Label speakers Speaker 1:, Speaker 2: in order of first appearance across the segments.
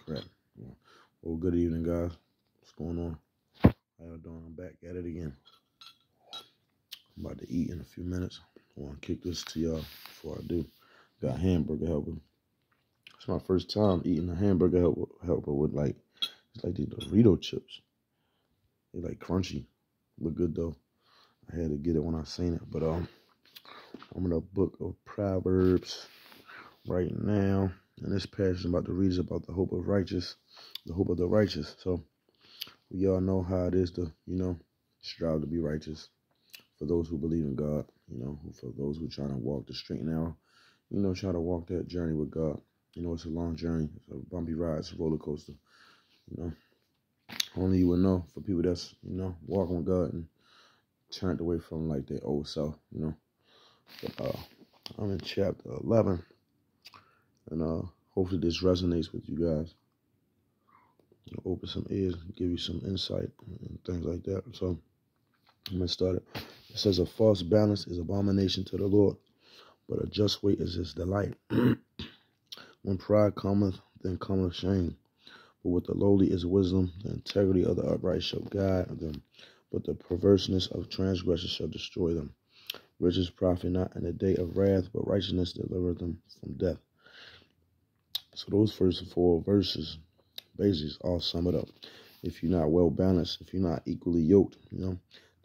Speaker 1: Right. Well, good evening, guys. What's going on? How y'all doing? I'm back at it again. I'm about to eat in a few minutes. I want to kick this to y'all before I do. Got hamburger helper. It's my first time eating a hamburger helper with it's like these Dorito chips. They're like crunchy. Look good though. I had to get it when I seen it. But I'm in a book of Proverbs right now. And this passage I'm about to read is about the hope of the righteous. So we all know how it is to, strive to be righteous. For those who believe in God, for those who try to walk the straight and narrow, try to walk that journey with God. It's a long journey. It's a bumpy ride. It's a roller coaster. Only you would know for people that's, walking with God and turned away from like their old self, But, I'm in chapter 11, and hopefully this resonates with you guys. Open some ears, give you some insight and things like that. So I'm gonna start it. It says, a false balance is abomination to the Lord, but a just weight is his delight. When pride cometh, then cometh shame. But with the lowly is wisdom. The integrity of the upright shall guide them, but the perverseness of transgressors shall destroy them. Riches profit not in the day of wrath, but righteousness delivereth them from death. So those first 4 verses basically all sum it up. If you're not well balanced, if you're not equally yoked,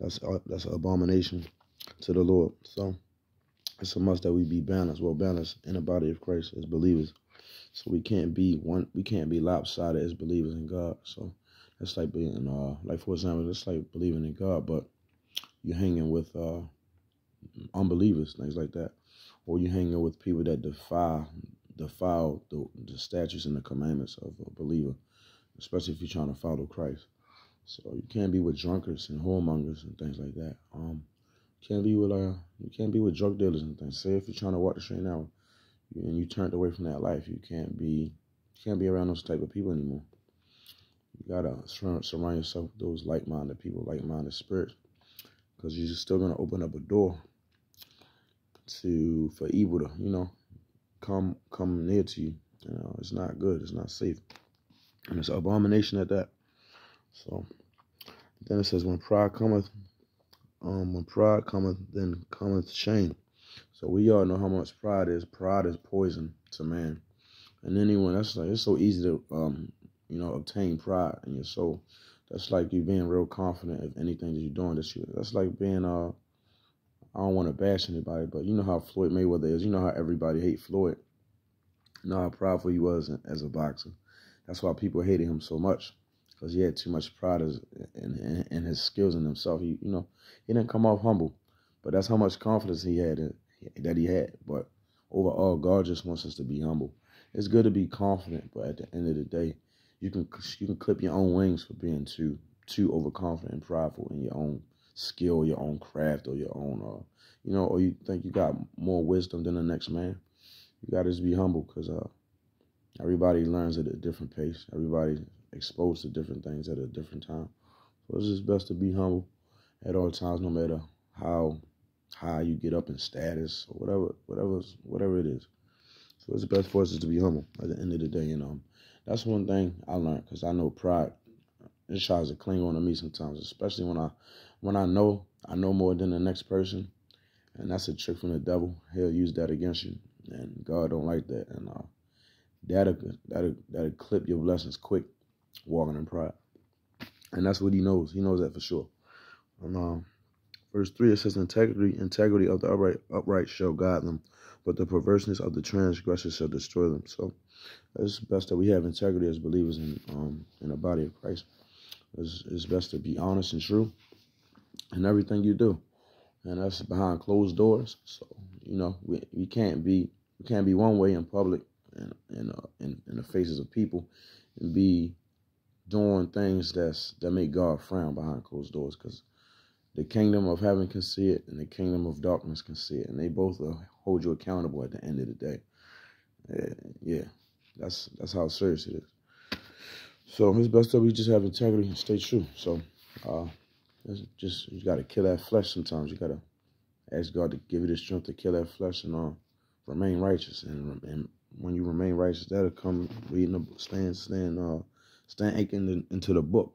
Speaker 1: that's an abomination to the Lord. So it's a must that we be balanced, well balanced in the body of Christ as believers. So we can't be lopsided as believers in God. So that's like being like, for example, it's like believing in God, but you're hanging with unbelievers, things like that, or you're hanging with people that defile the statutes and the commandments of a believer, especially if you're trying to follow Christ. So you can't be with drunkards and whoremongers and things like that. You can't be with drug dealers and things. Say if you're trying to walk the straight and narrow and you turned away from that life, you can't be around those type of people anymore. You gotta surround yourself with those like-minded people, like-minded spirits, because you're still gonna open up a door for evil to come near to you. It's not good. It's not safe, and it's an abomination at that. So then it says, when pride cometh, then cometh shame. So we all know how much pride is. Pride is poison to man. And anyone, it's so easy to, obtain pride in your soul. That's like you being real confident of anything that you're doing. That's like being, I don't want to bash anybody, but you know how Floyd Mayweather is. You know how everybody hate Floyd. You know how prideful he was as a boxer. That's why people hated him so much, because he had too much pride in his skills in himself. He didn't come off humble, but that's how much confidence he had. But overall, God just wants us to be humble. It's good to be confident, but at the end of the day, you can clip your own wings for being too overconfident and prideful in your own skill, your own craft, or your own, or you think you got more wisdom than the next man. You got to just be humble, because everybody learns at a different pace. Everybody's exposed to different things at a different time. So it's just best to be humble at all times, no matter how high you get up in status or whatever it is. So it's best for us to be humble at the end of the day. That's one thing I learned, because I know pride, it tries to cling on to me sometimes, especially when I know more than the next person, and that's a trick from the devil. He'll use that against you, and God don't like that, and that'll clip your blessings quick, walking in pride. And that's what he knows. He knows that for sure. And verse 3, it says, integrity of the upright shall guide them, but the perverseness of the transgressors shall destroy them. So it's best that we have integrity as believers in the body of Christ. It's best to be honest and true in everything you do, and that's behind closed doors. So we can't be one way in public and in the faces of people, and be doing things that make God frown behind closed doors, because the kingdom of heaven can see it, and the kingdom of darkness can see it, and they both will hold you accountable at the end of the day. Yeah, that's how serious it is. So it's best that we just have integrity and stay true. So you got to kill that flesh sometimes. You got to ask God to give you the strength to kill that flesh and remain righteous and when you remain righteous, that'll come reading the stand anchored into the book.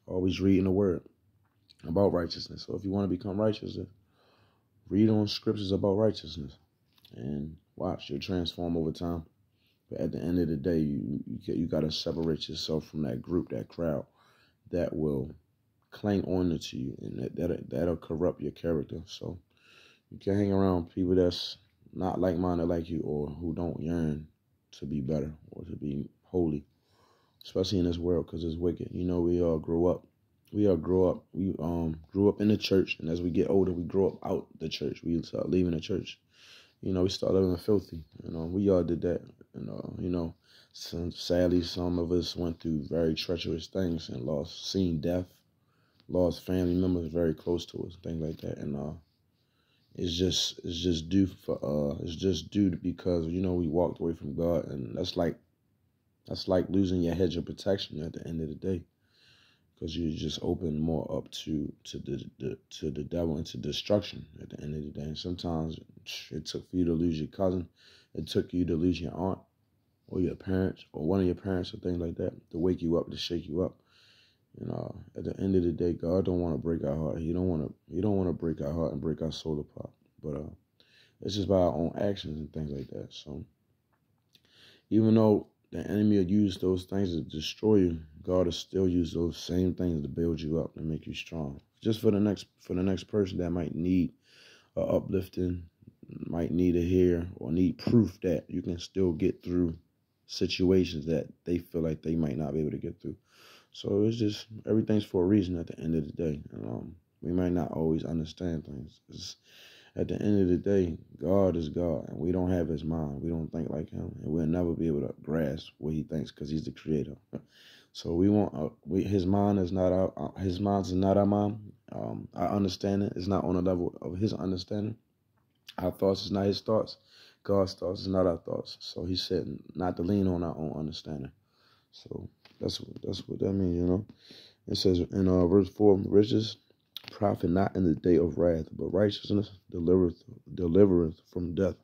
Speaker 1: Always reading the word about righteousness. So if you want to become righteous, read on scriptures about righteousness and watch. You'll transform over time. But at the end of the day, you got to separate yourself from that group, that crowd that will cling on to you, and that'll corrupt your character. So you can hang around people that's not like-minded like you, or who don't yearn to be better or to be holy, especially in this world, because it's wicked. You know, we all grow up. We grew up in the church, and as we get older, we grow up out the church. We start leaving the church. You know, we start living filthy. You know, we all did that. Sadly, some of us went through very treacherous things and seen death, lost family members very close to us, things like that. And it's just due because we walked away from God, and that's like losing your hedge of protection at the end of the day, because you just open more up to the devil and to destruction at the end of the day. And sometimes it took for you to lose your cousin, it took you to lose your aunt or your parents or one of your parents or things like that, to wake you up, to shake you up. At the end of the day, God don't want to break our heart. He don't want to break our heart and break our soul apart. But it's just by our own actions and things like that. So even though the enemy will use those things to destroy you, God will still use those same things to build you up and make you strong. Just for the next person that might need a uplifting, might need to hear or need proof that you can still get through situations that they feel like they might not be able to get through. So it's just, everything's for a reason at the end of the day. We might not always understand things. At the end of the day, God is God, and we don't have his mind. We don't think like him, and we'll never be able to grasp what he thinks, because he's the creator. So his mind is not our mind. Our understanding is not on the level of his understanding. Our thoughts is not his thoughts. God's thoughts is not our thoughts. So he said not to lean on our own understanding. So that's what that means, It says in verse 4, riches profit not in the day of wrath, but righteousness delivereth from death.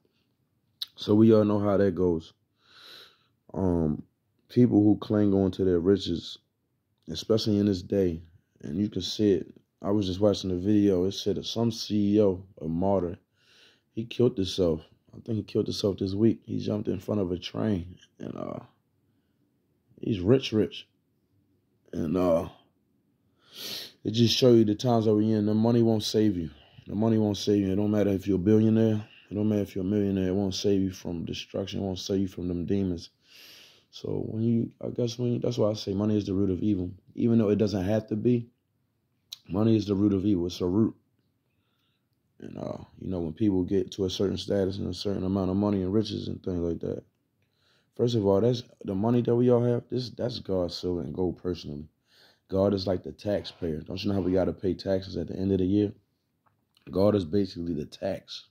Speaker 1: So we all know how that goes. People who cling on to their riches, especially in this day, and you can see it. I was just watching a video. It said that some CEO, a martyr, he killed himself. I think he killed himself this week. He jumped in front of a train, and he's rich. And it just shows you the times that we're in. The money won't save you. The money won't save you. It don't matter if you're a billionaire. It don't matter if you're a millionaire. It won't save you from destruction. It won't save you from them demons. So that's why I say money is the root of evil. Even though it doesn't have to be, money is the root of evil. It's a root. And when people get to a certain status and a certain amount of money and riches and things like that, first of all, that's the money that we all have. That's God's silver and gold personally. God is like the taxpayer. Don't you know how we got to pay taxes at the end of the year? God is basically the tax.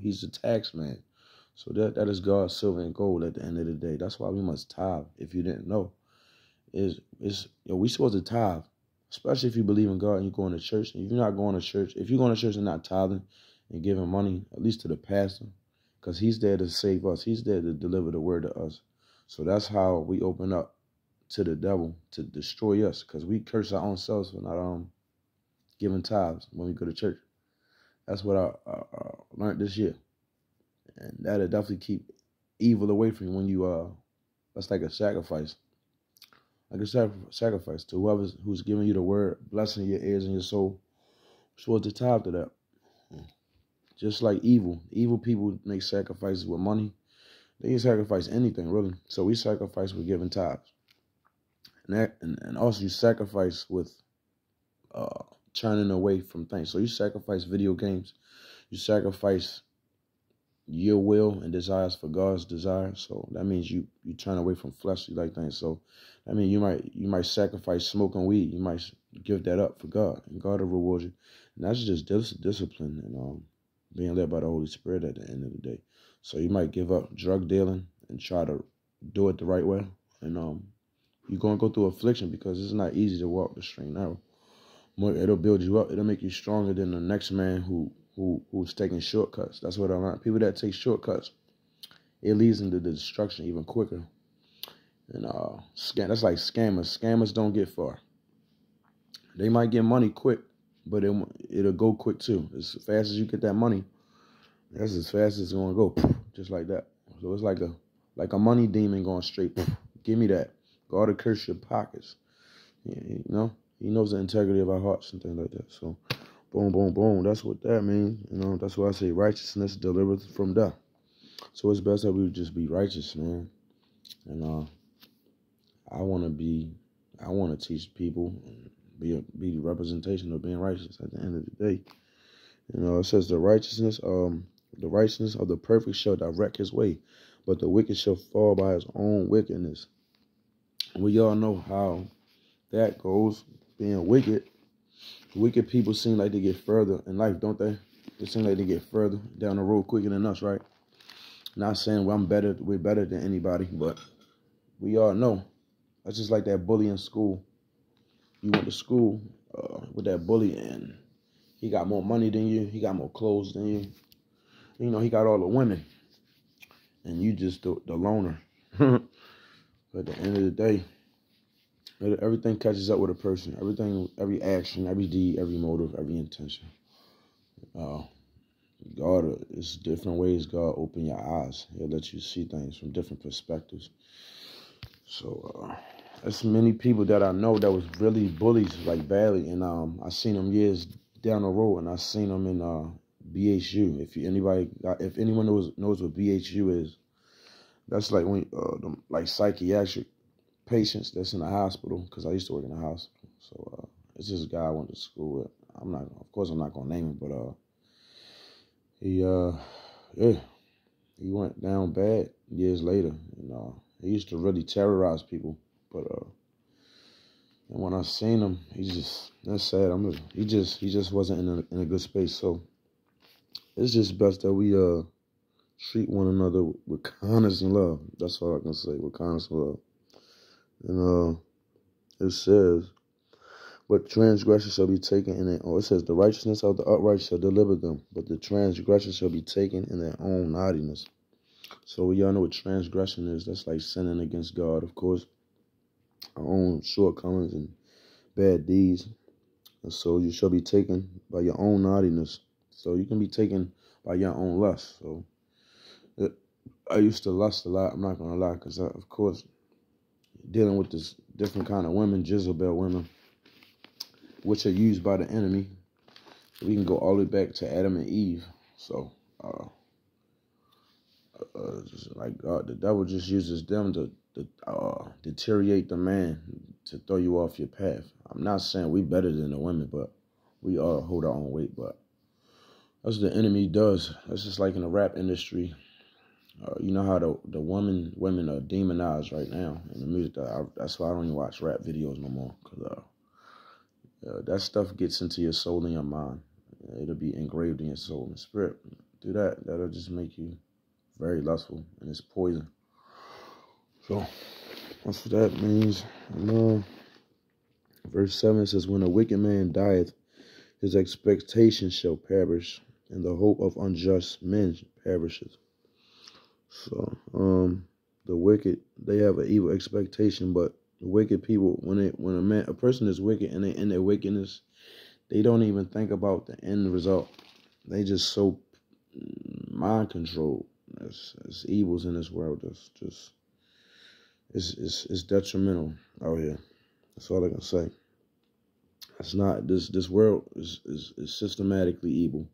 Speaker 1: He's the tax man. So that is God's silver and gold at the end of the day. That's why we must tithe. If you didn't know, we supposed to tithe, especially if you believe in God and you're going to church. And if you're not going to church, if you're going to church and not tithing and giving money, at least to the pastor, because he's there to save us. He's there to deliver the word to us. So that's how we open up to the devil to destroy us, because we curse our own selves for not giving tithes when we go to church. That's what I learned this year, and that'll definitely keep evil away from you when you that's like a sacrifice, sacrifice to who's giving you the word, blessing your ears and your soul. You're supposed to tithe to that. Just like evil people make sacrifices with money. They can sacrifice anything really. So we sacrifice with giving tithes. And also you sacrifice with turning away from things. So you sacrifice video games. You sacrifice your will and desires for God's desire. So that means you turn away from fleshly like things. So I mean you might sacrifice smoking weed. You might give that up for God, and God will reward you. And that's just discipline and being led by the Holy Spirit at the end of the day. So you might give up drug dealing and try to do it the right way. And you're going to go through affliction, because it's not easy to walk the straight and narrow. It'll build you up. It'll make you stronger than the next man who's taking shortcuts. That's what I learned. People that take shortcuts, it leads into the destruction even quicker. And that's like scammers. Scammers don't get far. They might get money quick, but it'll go quick too. As fast as you get that money, that's as fast as it's gonna go, just like that. So it's like a money demon going straight. Give me that. God will curse your pockets. You know, He knows the integrity of our hearts and things like that. So, boom, boom, boom. That's what that means. You know, that's why I say righteousness delivers from death. So it's best that we just be righteous, man. And I want to teach people and be the representation of being righteous at the end of the day. You know, it says the righteousness of the perfect shall direct his way, but the wicked shall fall by his own wickedness. We all know how that goes. Being wicked people seem like they get further in life, don't they? They seem like they get further down the road quicker than us, right? Not saying we're better than anybody, but we all know. That's just like that bully in school. You went to school with that bully, and he got more money than you. He got more clothes than you. You know, he got all the women, and you just the loner. But at the end of the day, everything catches up with a person. Every action, every deed, every motive, every intention. God, it's different ways God open your eyes. He'll let you see things from different perspectives. So, there's many people that I know that was really bullies, like badly, and I seen them years down the road, and I seen them in BHU. If anyone knows what BHU is, that's like when like psychiatric patients that's in the hospital. Because I used to work in the hospital, so it's this guy I went to school with. Of course, I'm not gonna name him, but he went down bad years later, and he used to really terrorize people. But and when I seen him, that's sad. He just wasn't in a good space. So it's just best that we treat one another with kindness and love. That's all I can say, with kindness and love. And it says, but transgression shall be taken in their own. It says, the righteousness of the upright shall deliver them, but the transgression shall be taken in their own naughtiness. So we all know what transgression is. That's like sinning against God, of course. Our own shortcomings and bad deeds. And so you shall be taken by your own naughtiness. So you can be taken by your own lust. So I used to lust a lot. I'm not going to lie, because of course, dealing with this different kind of women, Jezebel women, which are used by the enemy. We can go all the way back to Adam and Eve. So, just like God, the devil just uses them to deteriorate the man, to throw you off your path. I'm not saying we better than the women, but we all hold our own weight. But that's what the enemy does. That's just like in the rap industry. You know how the women are demonized right now in the music. That's why I don't even watch rap videos no more, because that stuff gets into your soul and your mind. It'll be engraved in your soul and spirit. Do that. That'll just make you very lustful, and it's poison. So that's what that means. And, verse 7 says, when a wicked man dieth, his expectation shall perish, and the hope of unjust men perishes. So the wicked, they have an evil expectation, but the wicked people, when a person is wicked and they in their wickedness, they don't even think about the end result. They just so mind controlled. There's evils in this world. It's detrimental out here. That's all I can say. It's not this world is systematically evil.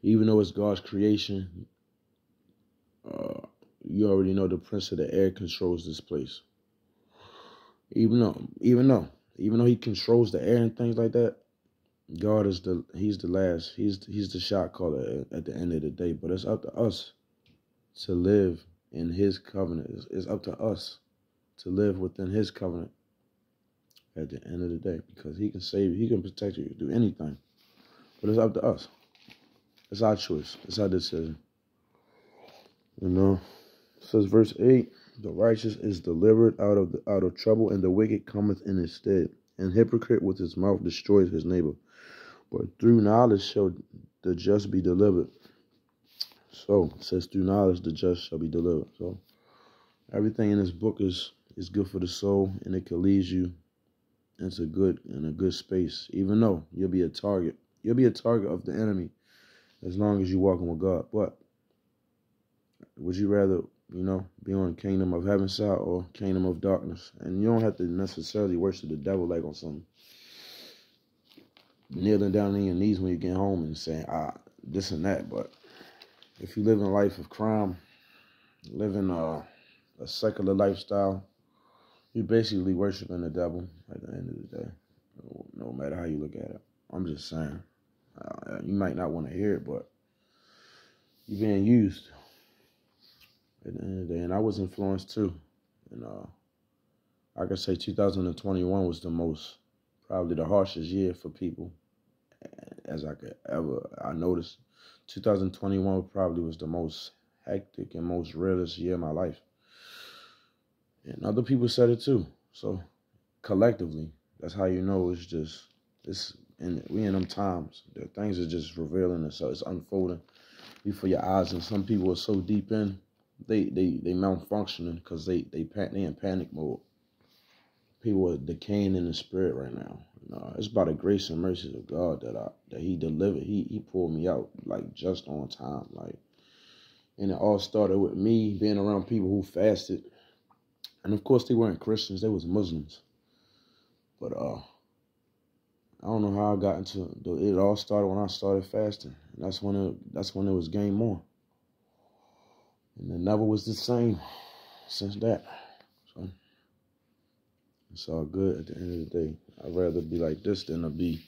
Speaker 1: Even though it's God's creation, you already know the prince of the air controls this place. Even though he controls the air and things like that, God he's the last. He's the shot caller at the end of the day. But it's up to us to live in his covenant. It's up to us to live within his covenant at the end of the day, because he can save you, he can protect you, do anything. But it's up to us. It's our choice. It's our decision. You know, it says verse 8, the righteous is delivered out of trouble, and the wicked cometh in his stead. And hypocrite with his mouth destroys his neighbor, but through knowledge shall the just be delivered. So it says, through knowledge the just shall be delivered. So everything in this book is good for the soul, and it can lead you into a good space. Even though you'll be a target of the enemy as long as you're walking with God. But would you rather, be on kingdom of heaven side or kingdom of darkness? And you don't have to necessarily worship the devil like on some kneeling down on your knees when you get home and saying, this and that. But if you live in a life of crime, living a secular lifestyle, you're basically worshiping the devil at the end of the day, no matter how you look at it. I'm just saying. You might not want to hear it, but you're being used at the end of the day. And I was influenced too. And I could say 2021 was probably the harshest year for people as I noticed. 2021 probably was the most hectic and most realest year of my life. And other people said it too. So collectively, that's how you know we in them times. The things are just revealing themselves. It's unfolding before your eyes. And some people are so deep in, they malfunctioning because they in panic mode. People are decaying in the spirit right now. It's by the grace and mercy of God that He delivered. He pulled me out like just on time. And it all started with me being around people who fasted. And of course they weren't Christians, they was Muslims. But I don't know how I got into it. It all started when I started fasting. And that's when it was game on. And it never was the same since that. So it's all good at the end of the day. I'd rather be like this than to be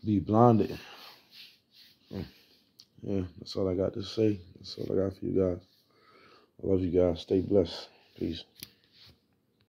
Speaker 1: blinded. So, yeah, that's all I got to say. That's all I got for you guys. I love you guys. Stay blessed. Peace.